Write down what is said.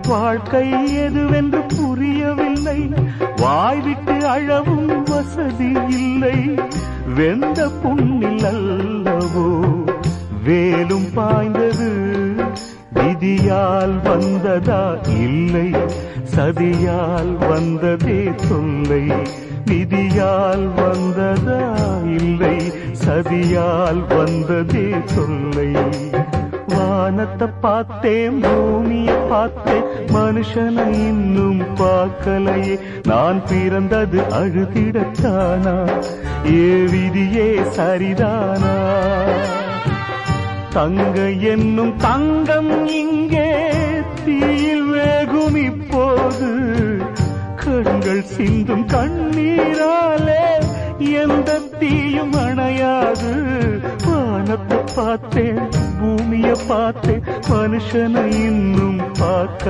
வாழ்க்கை எதுவென்று புரியவில்லை, வாய்விட்டு அழவும் வசதி இல்லை. வெந்த புண்ணில் அல்லவோ வேலும் பாய்ந்தது, விதியால் வந்ததா இல்லை, சதியால் வந்ததே தொல்லை. விதியால் வந்ததா இல்லை, சதியால் வந்ததே தொல்லை. வானத்தை பார்த்தேன், பூமிய பார்த்தேன், மனுஷனை இன்னும் பார்க்கலையே. நான் பிறந்தது அழுதிடத்தானா, ஏ விதியே சரிதானா? தங்க என்னும் தங்கம் இங்கே தீயில் வேகும் இப்போது, கண்கள் சிந்தும் கண்ணீராலே எந்த தீயும் அணையாது. வானத்தை பார்த்தேன், பூமிய பார்த்தேன், மனுஷனை இன்னும் பார்க்க